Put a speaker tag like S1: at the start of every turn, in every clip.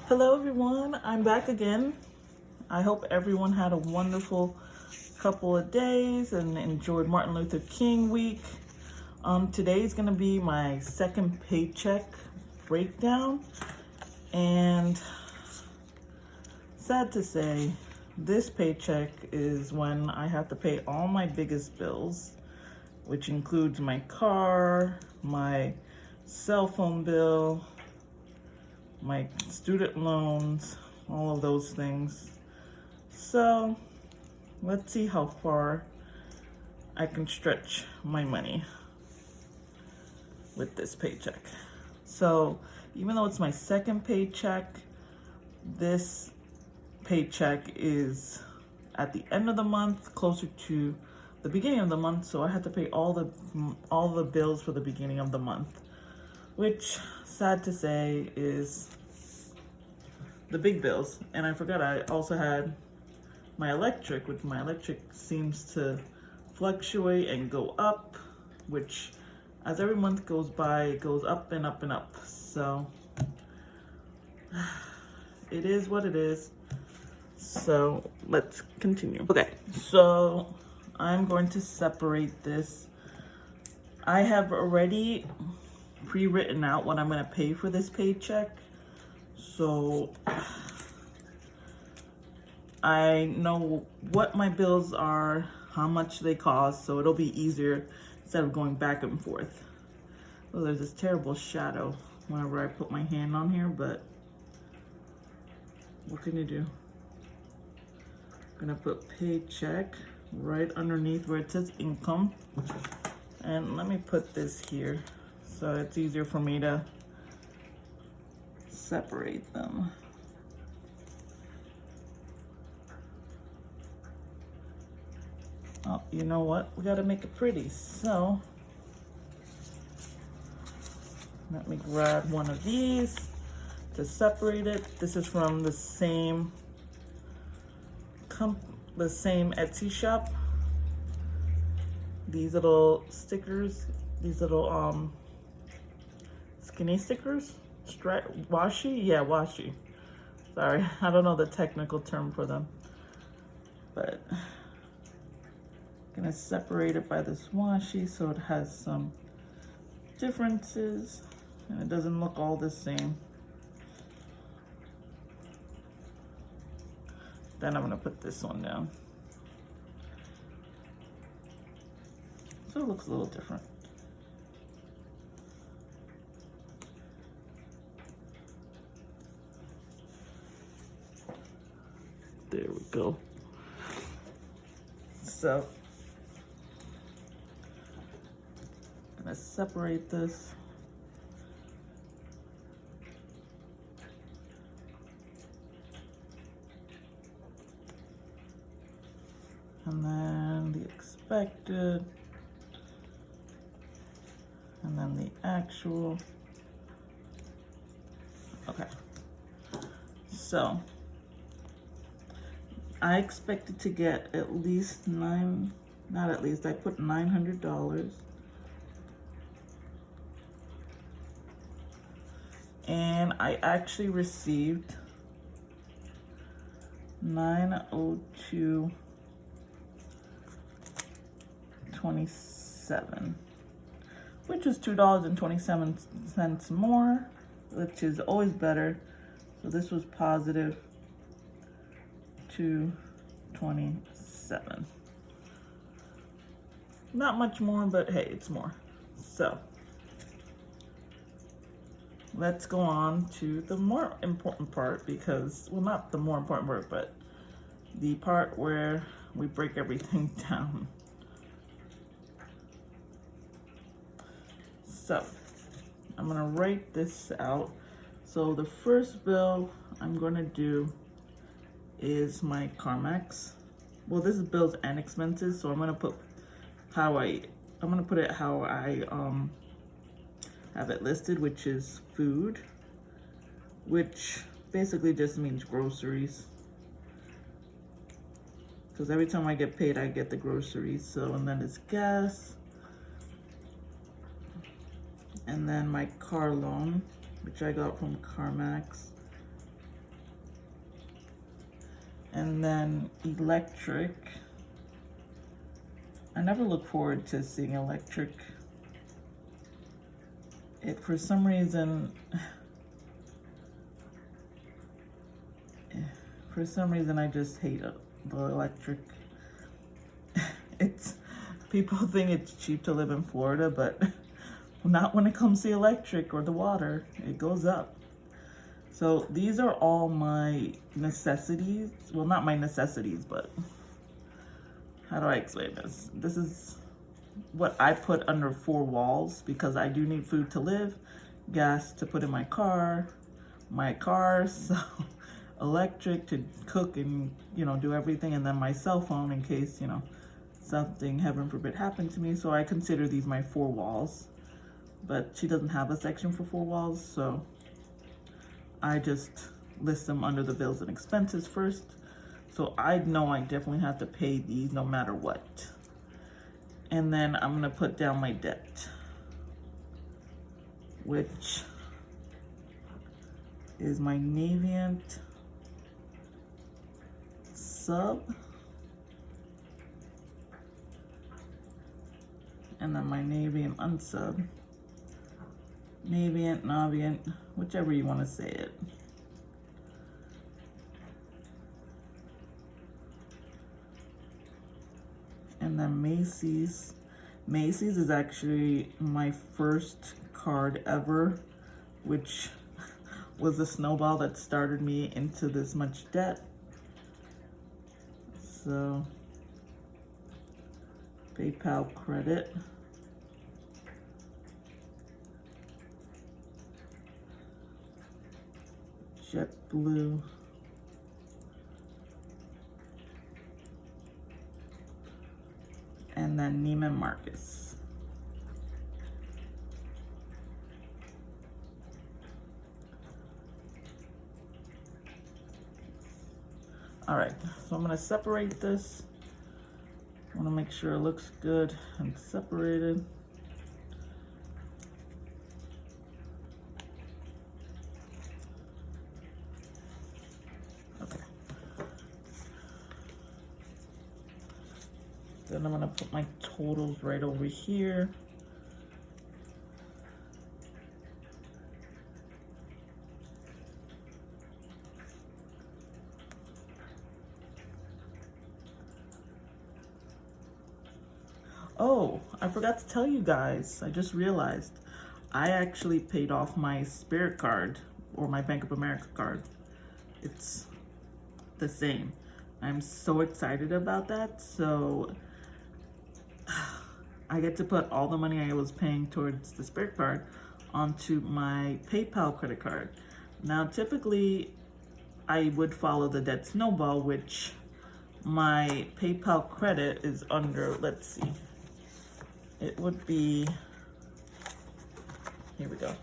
S1: Hello everyone, I'm back again. I hope everyone had a wonderful couple of days and enjoyed Martin Luther King week. Today's gonna be my second paycheck breakdown, and sad to say, this paycheck is when I have to pay all my biggest bills, which includes my car, my cell phone bill, my student loans, all of those things. So let's see how far I can stretch my money with this paycheck. So even though it's my second paycheck, this paycheck is at the end of the month, closer to the beginning of the month, so I had to pay all the bills for the beginning of the month, which, sad to say, is the big bills. And I forgot I also had my electric, which my electric seems to fluctuate and go up, which as every month goes by, it goes up and up and up. So it is what it is. So let's continue. Okay, so I'm going to separate this. I have already pre-written out what I'm going to pay for this paycheck. So I know what my bills are, how much they cost, so it'll be easier instead of going back and forth. Oh, there's this terrible shadow whenever I put my hand on here, but what can you do? I'm gonna put paycheck right underneath where it says income. And let me put this here so it's easier for me to separate them. Oh, you know what? We gotta make it pretty. So let me grab one of these to separate it. This is from the same Etsy shop. These little stickers, these little skinny stickers, washi? Yeah, washi. Sorry, I don't know the technical term for them, but I'm gonna separate it by this washi so it has some differences and it doesn't look all the same. Then I'm gonna put this one down so it looks a little different. There we go. So I'm gonna separate this. And then the expected, and then the actual. Okay, so I expected to get at least not at least, I put $900. And I actually received $902.27, which is $2.27 more, which is always better. So this was positive $2.27. Not much more, but hey, it's more. So let's go on to the more important part, because, well, not the more important part, but the part where we break everything down. So I'm gonna write this out. So the first bill I'm gonna do is my CarMax. Well, this is bills and expenses, so I'm gonna put how I have it listed, which is food, which basically just means groceries, because every time I get paid I get the groceries. So, and then it's gas, and then my car loan, which I got from CarMax, And then electric. I never look forward to seeing electric. It, for some reason, I just hate the electric. People think it's cheap to live in Florida, but not when it comes to electric or the water. It goes up. So these are all my necessities. Well, not my necessities, but how do I explain this? This is what I put under 4 walls because I do need food to live, gas to put in my car, so electric to cook and, do everything, and then my cell phone in case, something, heaven forbid, happened to me. So I consider these my 4 walls, but she doesn't have a section for 4 walls, so I just list them under the bills and expenses first. So I know I definitely have to pay these no matter what. And then I'm gonna put down my debt, which is my Navient sub, and then my Navient unsub, Navient, whichever you want to say it. And then Macy's. Macy's is actually my first card ever, which was a snowball that started me into this much debt. So, PayPal credit. JetBlue. And then Neiman Marcus. All right, so I'm gonna separate this. I wanna make sure it looks good and separated. Okay. Then I'm gonna put my totals right over here. Oh, I forgot to tell you guys. I just realized I actually paid off my Spirit card or my Bank of America card. It's the same. I'm so excited about that. So I get to put all the money I was paying towards the Spirit card onto my PayPal credit card. Now, typically, I would follow the debt snowball, which my PayPal credit is under, let's see. It would be, here we go.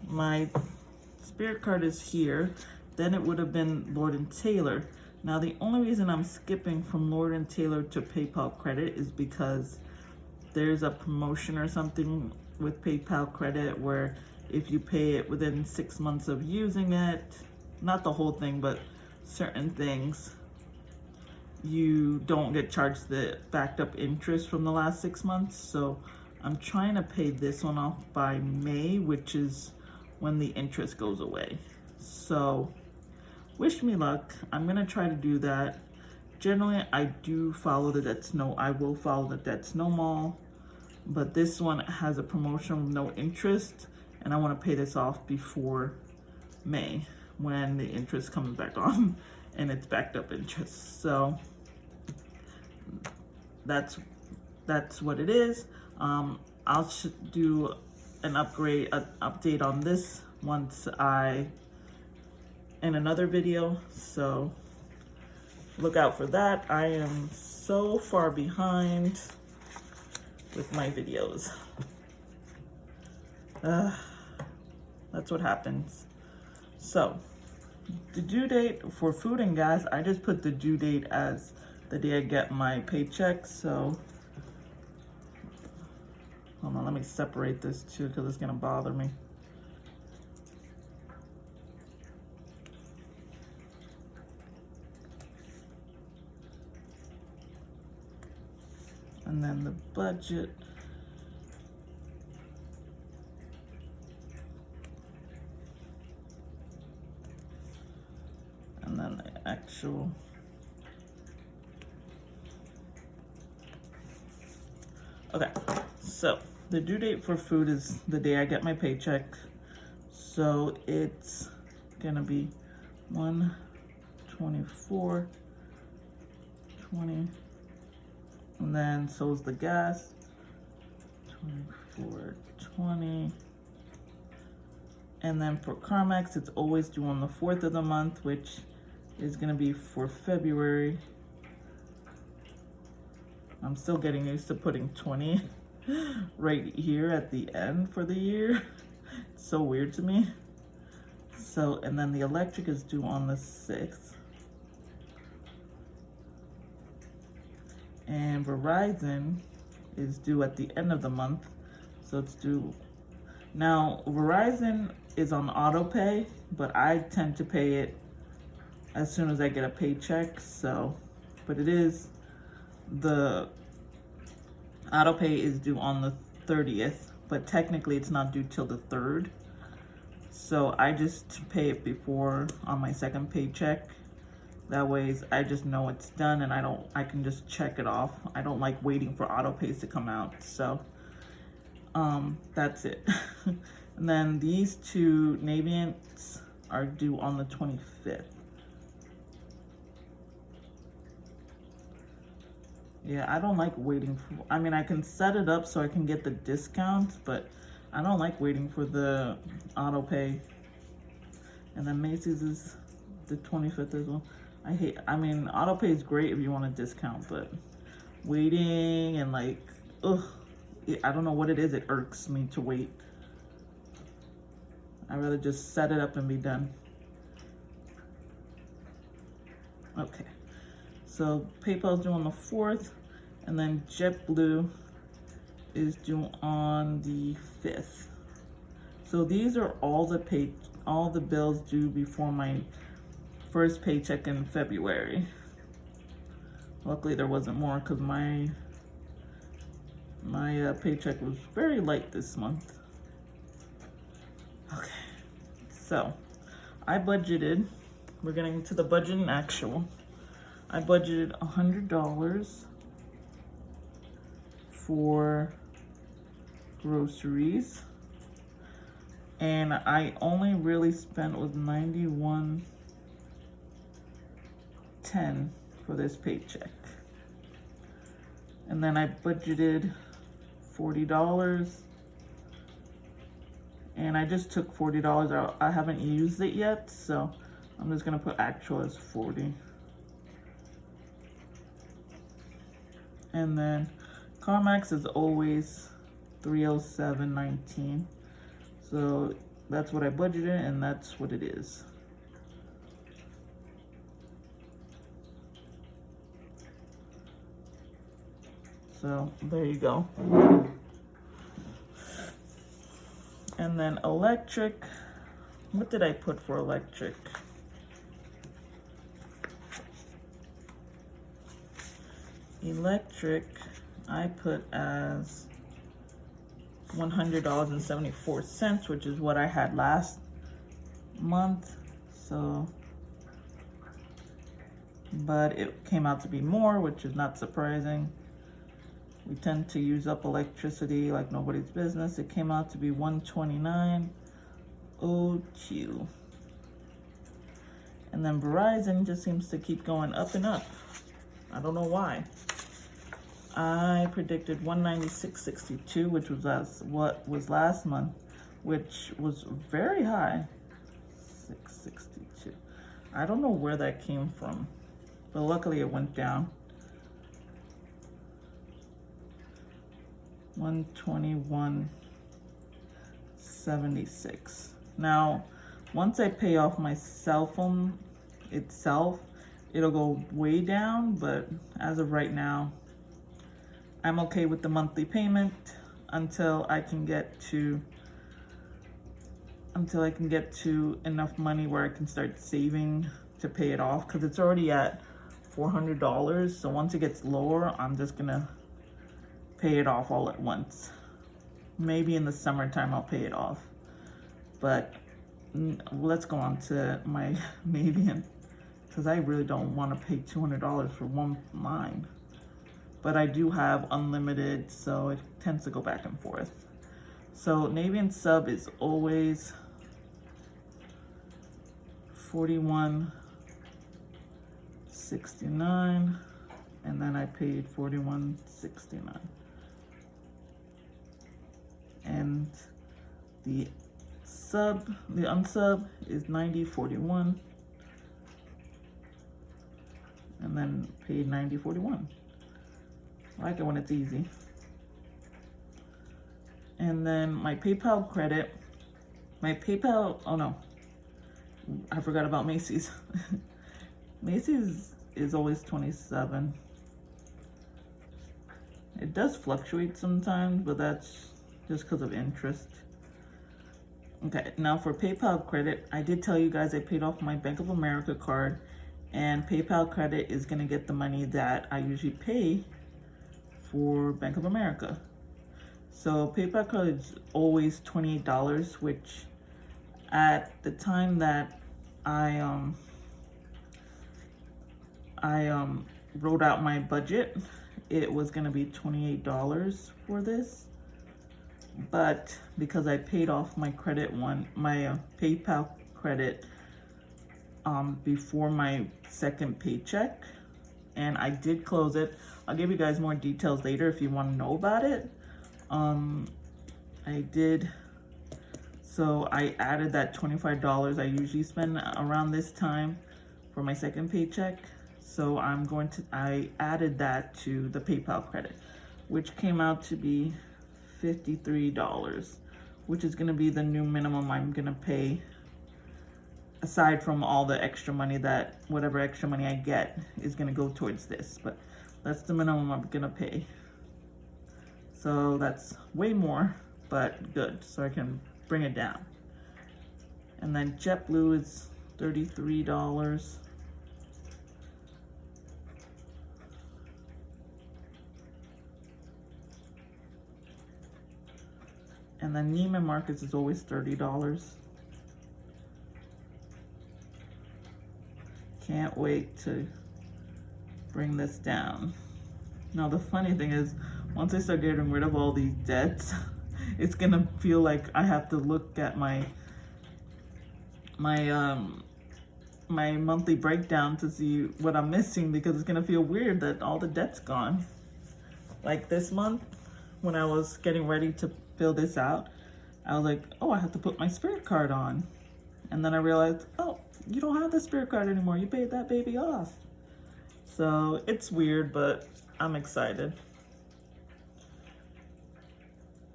S1: My Spirit card is here. Then it would have been Lord & Taylor. Now, the only reason I'm skipping from Lord & Taylor to PayPal credit is because there's a promotion or something with PayPal credit where if you pay it within 6 months of using it, not the whole thing, but certain things, you don't get charged the backed up interest from the last 6 months. So I'm trying to pay this one off by May, which is when the interest goes away. So wish me luck. I'm gonna try to do that. Generally, I do follow the debt snow. I will follow the debt snowball, but this one has a promotion with no interest, and I want to pay this off before May when the interest comes back on and it's backed up interest. So that's what it is. I'll do an update on this once in another video, so look out for that. I am so far behind with my videos. That's what happens. So the due date for food and gas, I just put the due date as the day I get my paycheck. So hold on, let me separate this too because it's gonna bother me. and then the budget. And then the actual. Okay, so the due date for food is the day I get my paycheck. So it's gonna be 1/24/20, and then so is the gas, 24/20. And then for CarMax, it's always due on the 4th of the month, which is gonna be for February. I'm still getting used to putting 20 right here at the end for the year. It's so weird to me. So, and then the electric is due on the 6th. And Verizon is due at the end of the month. So it's due. Now, Verizon is on auto pay, but I tend to pay it as soon as I get a paycheck. So, but it is, the auto pay is due on the 30th, but technically it's not due till the 3rd. So I just pay it before on my second paycheck. That way I just know it's done and I can just check it off. I don't like waiting for auto pays to come out. So that's it. And then these two Navients are due on the 25th. Yeah, I don't like waiting for, I mean, I can set it up so I can get the discounts, but I don't like waiting for the auto pay. And then Macy's is the 25th as well. I mean, auto pay is great if you want a discount, but waiting and like, ugh, I don't know what it is. It irks me to wait. I'd rather just set it up and be done. Okay. So PayPal's due on the 4th, and then JetBlue is due on the 5th. So these are all the bills due before my first paycheck in February. Luckily there wasn't more because my paycheck was very light this month. Okay, so I budgeted, we're getting into the budget and actual. I budgeted $100 for groceries, and I only really spent was $91.10 for this paycheck. And then I budgeted $40, and I just took $40 out. I haven't used it yet, so I'm just gonna put actual as 40. And then CarMax is always $307.19. So that's what I budgeted, and that's what it is. So there you go. And then electric, what did I put for electric? Electric, I put as $100.74, which is what I had last month. So, but it came out to be more, which is not surprising. We tend to use up electricity like nobody's business. It came out to be $129.02. And then Verizon just seems to keep going up and up. I don't know why. I predicted $196.62, which was what was last month, which was very high. $662. I don't know where that came from, but luckily it went down. $121.76. Now, once I pay off my cell phone itself, it'll go way down, but as of right now, I'm okay with the monthly payment until I can get to enough money where I can start saving to pay it off, because it's already at $400. So once it gets lower, I'm just gonna pay it off all at once. Maybe in the summertime I'll pay it off. But let's go on to my Navient, because I really don't want to pay $200 for one line. But I do have unlimited, so it tends to go back and forth. So Navient sub is always $41.69, and then I paid $41.69. And the unsub is $90.41, and then paid $90.41. I like it when it's easy. And then my PayPal credit, oh no, I forgot about Macy's. Macy's is always $27. It does fluctuate sometimes, but that's just because of interest. Okay, now for PayPal credit, I did tell you guys I paid off my Bank of America card, and PayPal credit is gonna get the money that I usually pay for Bank of America. So PayPal card is always $28, which at the time that I wrote out my budget, it was gonna be $28 for this. But because I paid off my PayPal credit before my second paycheck, and I did close it. I'll give you guys more details later if you want to know about it. I did, so I added that $25 I usually spend around this time for my second paycheck. So I added that to the PayPal credit, which came out to be $53, which is gonna be the new minimum I'm gonna pay, aside from all the extra money whatever extra money I get is gonna go towards this, but that's the minimum I'm gonna pay. So that's way more, but good, so I can bring it down. And then JetBlue is $33. And then Neiman Marcus is always $30. Can't wait to bring this down. Now the funny thing is, once I start getting rid of all these debts, it's gonna feel like I have to look at my monthly breakdown to see what I'm missing, because it's gonna feel weird that all the debt's gone. Like this month, when I was getting ready to fill this out, I was like, oh, I have to put my Spirit card on. And then I realized, oh, you don't have the Spirit card anymore. You paid that baby off. So it's weird, but I'm excited.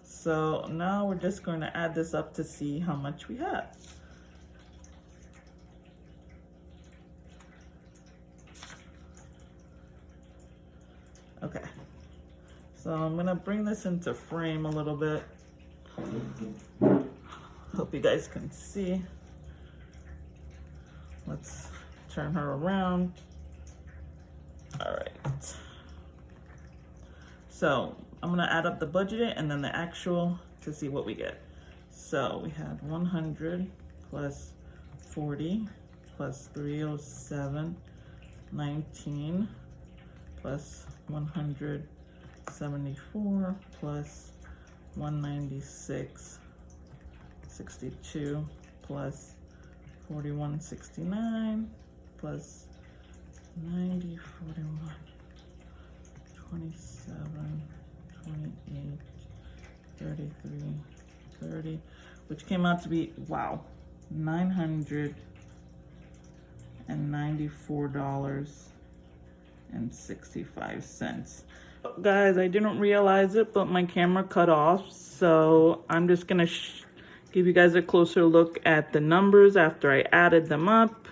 S1: So now we're just going to add this up to see how much we have. Okay. So I'm gonna bring this into frame a little bit. Hope you guys can see. Let's turn her around. All right. So I'm gonna add up the budget and then the actual to see what we get. So we had 100 plus 40 plus 307, 19 plus 174 plus 196, 62 plus 4169 plus 90, 41, 27, 28, 33, 30, which came out to be, wow, $994.65. Guys, I didn't realize it, but my camera cut off, so I'm just gonna give you guys a closer look at the numbers after I added them up.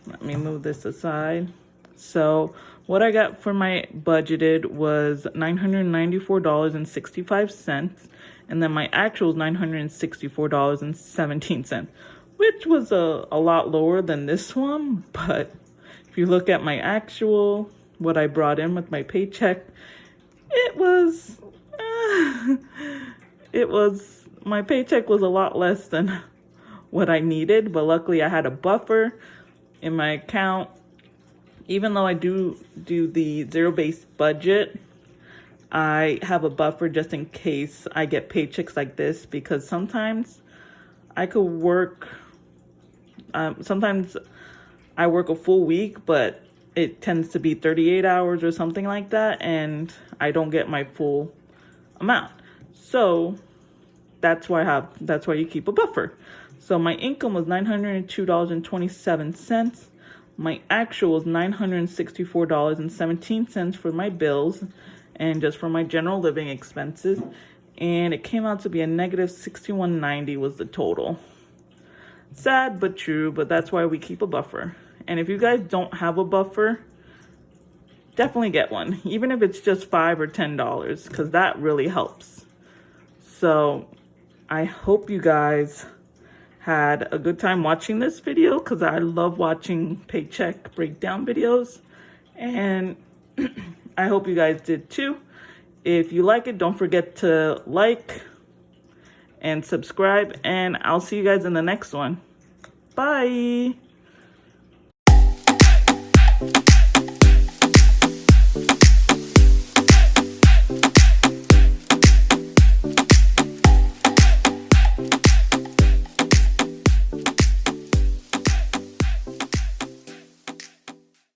S1: Let me move this aside. So what I got for my budgeted was $994.65, and then my actual is $964.17, which was a lot lower than this one. But if you look at my actual, what I brought in with my paycheck, it was, my paycheck was a lot less than what I needed, but luckily I had a buffer in my account. Even though I do the zero-based budget, I have a buffer just in case I get paychecks like this, because sometimes I could work, sometimes I work a full week, but it tends to be 38 hours or something like that, and I don't get my full amount. So that's why you keep a buffer. So my income was $902.27. My actual was $964.17 for my bills and just for my general living expenses. And it came out to be a negative $61.90 was the total. Sad but true, but that's why we keep a buffer. And if you guys don't have a buffer, definitely get one, even if it's just $5 or $10, because that really helps. So I hope you guys had a good time watching this video, because I love watching paycheck breakdown videos, and I hope you guys did too. If you like it, don't forget to like and subscribe, and I'll see you guys in the next one. Bye.